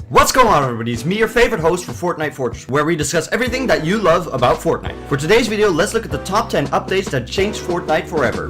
What's going on, everybody? It's me, your favorite host for Fortnite Fortress, where we discuss everything that you love about Fortnite. For today's video, let's look at the top 10 updates that changed Fortnite forever.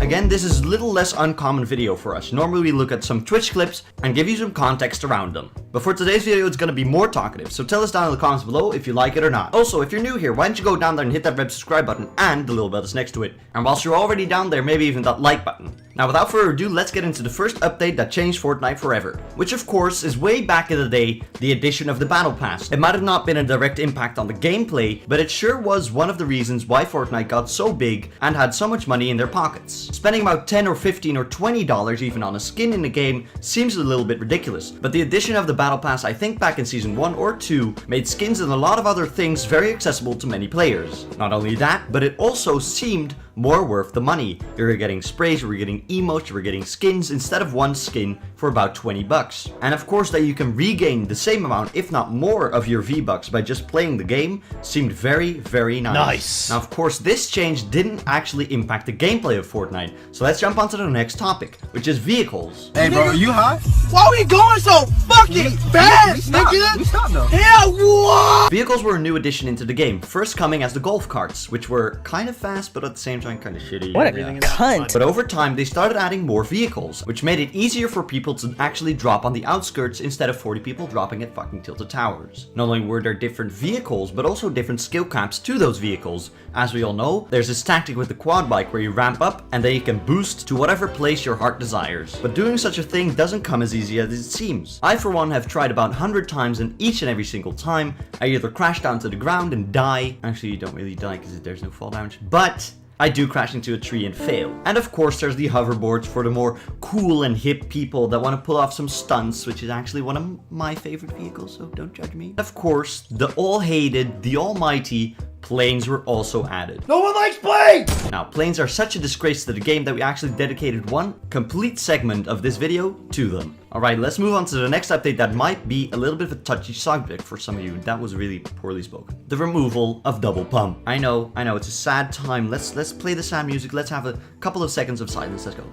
Again, this is a little less uncommon video for us. Normally we look at some Twitch clips and give you some context around them. But for today's video, it's going to be more talkative, so tell us down in the comments below if you like it or not. Also, if you're new here, why don't you go down there and hit that red subscribe button and the little bell that's next to it. And whilst you're already down there, maybe even that like button. Now, without further ado, let's get into the first update that changed Fortnite forever. Which, of course, is way back in the day, the addition of the Battle Pass. It might have not been a direct impact on the gameplay, but it sure was one of the reasons why Fortnite got so big and had so much money in their pockets. Spending about $10 or $15 or $20 even on a skin in the game seems a little bit ridiculous. But the addition of the Battle Pass, I think back in Season 1 or 2, made skins and a lot of other things very accessible to many players. Not only that, but it also seemed more worth the money. You were getting sprays, you were getting emotes, you were getting skins instead of one skin for about 20 bucks. And of course that you can regain the same amount, if not more, of your V-Bucks by just playing the game seemed very, very nice. Now, of course, this change didn't actually impact the gameplay of Fortnite. So let's jump onto the next topic, which is vehicles. Hey bro, are you high? Why are we going so fucking fast, nigga? We stopped though. Yeah, what? Vehicles were a new addition into the game, first coming as the golf carts, which were kind of fast, but at the same time kind of shitty. What a cunt. But over time, they started adding more vehicles, which made it easier for people to actually drop on the outskirts instead of 40 people dropping at fucking tilted towers. Not only were there different vehicles, but also different skill caps to those vehicles. As we all know, there's this tactic with the quad bike where you ramp up and then you can boost to whatever place your heart desires. But doing such a thing doesn't come as easy as it seems. I, for one, have tried about 100 times, and each and every single time, I either crash down to the ground and die. Actually, you don't really die because there's no fall damage, but I do crash into a tree and fail. And of course, there's the hoverboards for the more cool and hip people that want to pull off some stunts, which is actually one of my favorite vehicles, so don't judge me. Of course, the all-hated, the almighty planes were also added. No one likes planes! Now, planes are such a disgrace to the game that we actually dedicated one complete segment of this video to them. Alright, let's move on to the next update that might be a little bit of a touchy subject for some of you. That was really poorly spoken. The removal of double pump. I know, it's a sad time. Let's play the sad music. Let's have a couple of seconds of silence. Let's go.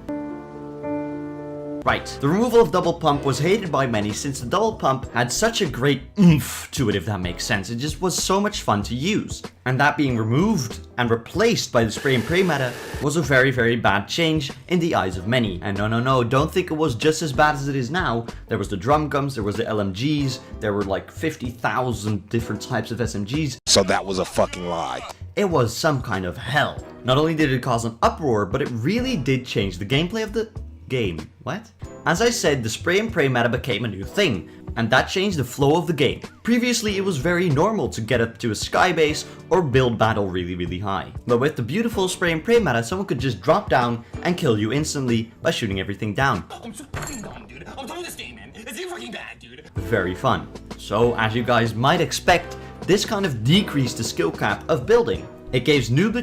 Right, the removal of double pump was hated by many since the double pump had such a great oomph to it, if that makes sense. It just was so much fun to use. And that being removed and replaced by the spray and pray meta was a very, very bad change in the eyes of many. And no, don't think it was just as bad as it is now. There was the drum guns, there was the LMGs, there were like 50,000 different types of SMGs. So that was a fucking lie. It was some kind of hell. Not only did it cause an uproar, but it really did change the gameplay of the game. What? As I said, the spray and pray meta became a new thing, and that changed the flow of the game. Previously, it was very normal to get up to a sky base or build battle really, really high. But with the beautiful spray and pray meta, someone could just drop down and kill you instantly by shooting everything down. I'm so fucking dumb, dude. I'm done with this game, man. It's so fucking bad, dude. Very fun. So, as you guys might expect, this kind of decreased the skill cap of building. It gave noobs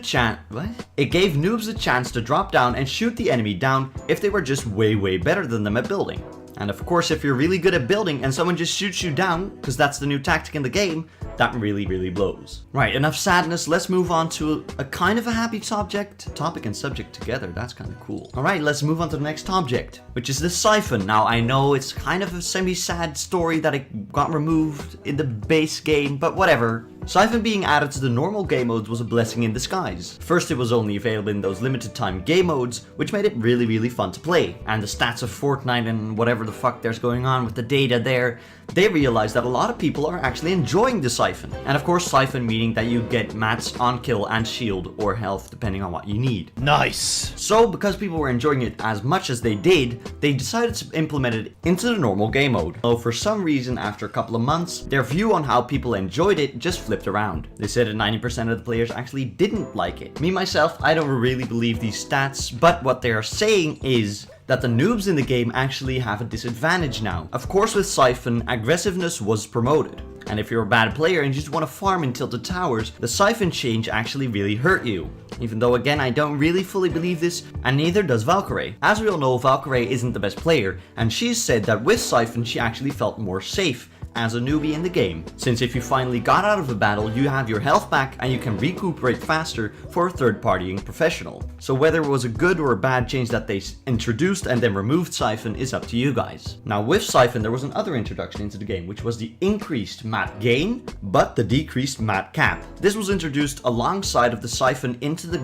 a chance to drop down and shoot the enemy down if they were just way better than them at building. And of course, if you're really good at building and someone just shoots you down, because that's the new tactic in the game, that really blows. Right, enough sadness, let's move on to a kind of a happy topic and subject together. That's kind of cool. Alright, let's move on to the next object, which is the siphon. Now, I know it's kind of a semi-sad story that it got removed in the base game, but whatever. Siphon being added to the normal game modes was a blessing in disguise. First, it was only available in those limited time game modes, which made it really fun to play. And the stats of Fortnite and whatever the fuck there's going on with the data there, they realized that a lot of people are actually enjoying the siphon. And of course, siphon meaning that you get mats on kill and shield or health depending on what you need. Nice. So because people were enjoying it as much as they did, they decided to implement it into the normal game mode. So for some reason, after a couple of months, their view on how people enjoyed it just flipped around. They said that 90% of the players actually didn't like it. Me myself, I don't really believe these stats, but what they are saying is that the noobs in the game actually have a disadvantage now. Of course, with Siphon, aggressiveness was promoted. And if you're a bad player and you just want to farm and tilt the towers, the Siphon change actually really hurt you. Even though, again, I don't really fully believe this, and neither does Valkyrie. As we all know, Valkyrie isn't the best player, and she's said that with Siphon she actually felt more safe as a newbie in the game, since if you finally got out of a battle, you have your health back and you can recuperate faster for a third-partying professional. So whether it was a good or a bad change that they introduced and then removed Siphon is up to you guys. Now with Siphon there was another introduction into the game, which was the increased mat gain, but the decreased mat cap. This was introduced alongside of the Siphon into the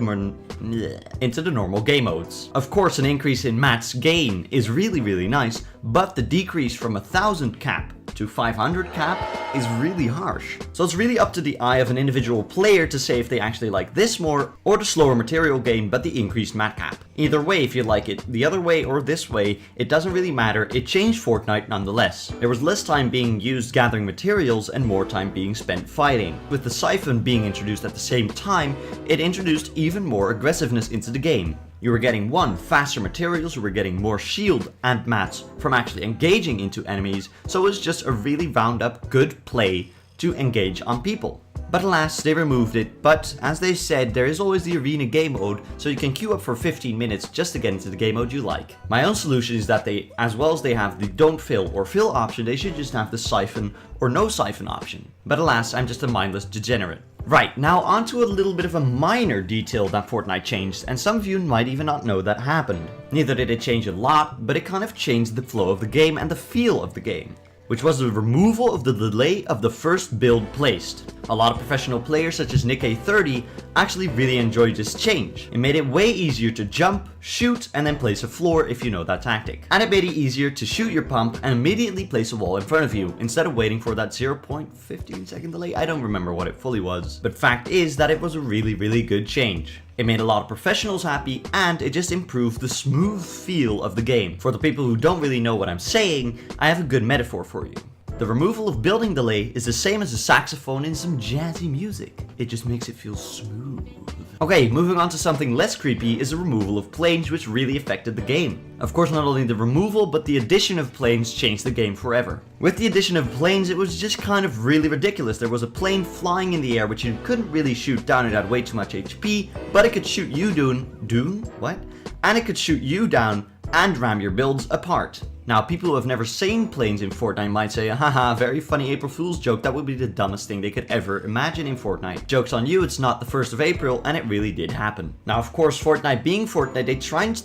normal game modes. Of course, an increase in mats gain is really nice, but the decrease from 1000 cap to 500 cap is really harsh. So it's really up to the eye of an individual player to say if they actually like this more, or the slower material gain but the increased mat cap. Either way, if you like it the other way or this way, it doesn't really matter, it changed Fortnite nonetheless. There was less time being used gathering materials and more time being spent fighting. With the Siphon being introduced at the same time, it introduced even more aggressiveness into the game. You were getting faster materials, you were getting more shield and mats from actually engaging into enemies, so it was just a really round up good play to engage on people. But alas, they removed it, but as they said, there is always the arena game mode, so you can queue up for 15 minutes just to get into the game mode you like. My own solution is that they, as well as they have the don't fill or fill option, they should just have the Siphon or no Siphon option. But alas, I'm just a mindless degenerate. Right, now onto a little bit of a minor detail that Fortnite changed, and some of you might even not know that happened. Neither did it change a lot, but it kind of changed the flow of the game and the feel of the game, which was the removal of the delay of the first build placed. A lot of professional players such as Nick30 actually really enjoyed this change. It made it way easier to jump, shoot, and then place a floor if you know that tactic. And it made it easier to shoot your pump and immediately place a wall in front of you, instead of waiting for that 0.15 second delay. I don't remember what it fully was, but fact is that it was a really good change. It made a lot of professionals happy, and it just improved the smooth feel of the game. For the people who don't really know what I'm saying, I have a good metaphor for you. The removal of building delay is the same as a saxophone in some jazzy music. It just makes it feel smooth. Okay, moving on to something less creepy is the removal of planes, which really affected the game. Of course, not only the removal, but the addition of planes changed the game forever. With the addition of planes, it was just kind of really ridiculous. There was a plane flying in the air, which you couldn't really shoot down, it had way too much HP, but it could shoot you and it could shoot you down and ram your builds apart. Now, people who have never seen planes in Fortnite might say, haha, very funny April Fool's joke, that would be the dumbest thing they could ever imagine in Fortnite. Joke's on you, it's not the 1st of April, and it really did happen. Now, of course, Fortnite being Fortnite, they tried...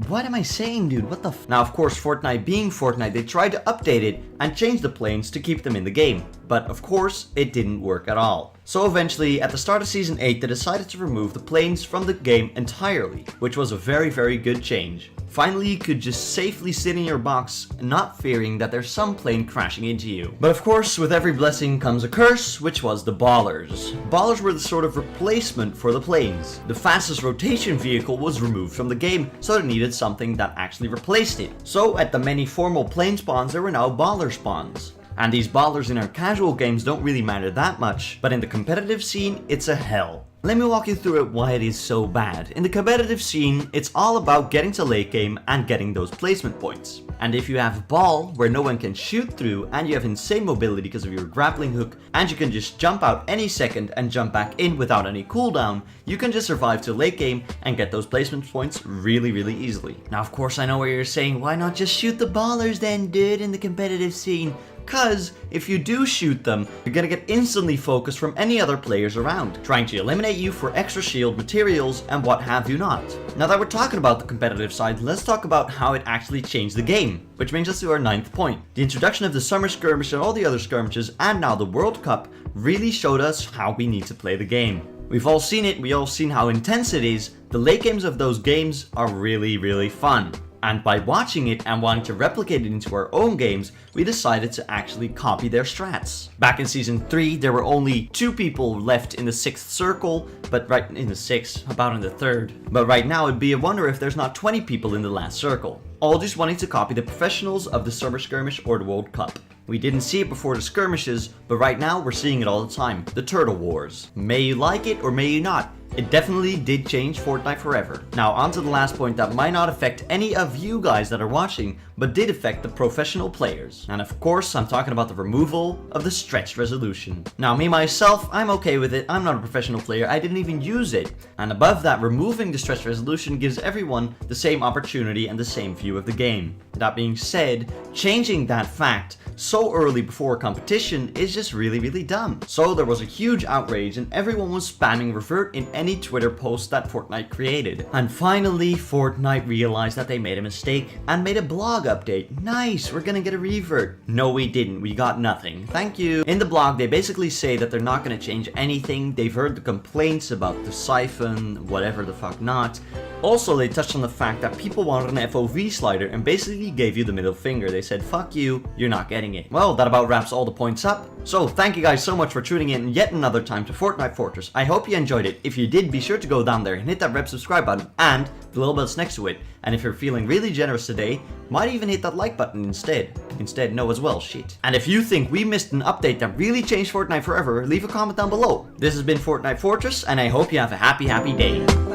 What am I saying, dude? What the f... Now, of course, Fortnite being Fortnite, they tried to update it and change the planes to keep them in the game. But, of course, it didn't work at all. So eventually, at the start of Season 8, they decided to remove the planes from the game entirely, which was a very good change. Finally, you could just safely sit in your box, not fearing that there's some plane crashing into you. But of course, with every blessing comes a curse, which was the ballers. Ballers were the sort of replacement for the planes. The fastest rotation vehicle was removed from the game, so it needed something that actually replaced it. So at the many formal plane spawns, there were now baller spawns. And these ballers in our casual games don't really matter that much, but in the competitive scene, it's a hell. Let me walk you through it why it is so bad. In the competitive scene, it's all about getting to late game and getting those placement points. And if you have a ball where no one can shoot through and you have insane mobility because of your grappling hook and you can just jump out any second and jump back in without any cooldown, you can just survive to late game and get those placement points really easily. Now of course I know where you're saying, why not just shoot the ballers then, dude, in the competitive scene? Cause if you do shoot them, you're gonna get instantly focused from any other players around, trying to eliminate you for extra shield materials and what have you not. Now that we're talking about the competitive side, let's talk about how it actually changed the game, which brings us to our 9th point. The introduction of the summer skirmish and all the other skirmishes and now the World Cup really showed us how we need to play the game. We've all seen it, we all seen how intense it is. The late games of those games are really fun. And by watching it and wanting to replicate it into our own games, we decided to actually copy their strats. Back in Season 3, there were only 2 people left in the 6th circle, but right in the 6th, about in the 3rd. But right now it'd be a wonder if there's not 20 people in the last circle, all just wanting to copy the professionals of the Summer Skirmish or the World Cup. We didn't see it before the skirmishes, but right now we're seeing it all the time. The Turtle Wars. May you like it or may you not. It definitely did change Fortnite forever. Now on to the last point that might not affect any of you guys that are watching, but did affect the professional players. And of course, I'm talking about the removal of the stretched resolution. Now me myself, I'm okay with it. I'm not a professional player. I didn't even use it. And above that, removing the stretched resolution gives everyone the same opportunity and the same view of the game. That being said, changing that fact so early before competition is just really dumb. So there was a huge outrage and everyone was spamming revert in any Twitter post that Fortnite created. And finally, Fortnite realized that they made a mistake and made a blog update. Nice, we're gonna get a revert. No, we didn't. We got nothing. Thank you. In the blog, they basically say that they're not gonna change anything. They've heard the complaints about the siphon, whatever the fuck not. Also, they touched on the fact that people wanted an FOV slider and basically gave you the middle finger. They said, fuck you, you're not getting it. Well, that about wraps all the points up. So thank you guys so much for tuning in yet another time to Fortnite Fortress. I hope you enjoyed it. If you did, be sure to go down there and hit that red subscribe button and the little bells next to it. And if you're feeling really generous today, might even hit that like button instead. Instead, no as well, shit. And if you think we missed an update that really changed Fortnite forever, leave a comment down below. This has been Fortnite Fortress, and I hope you have a happy day.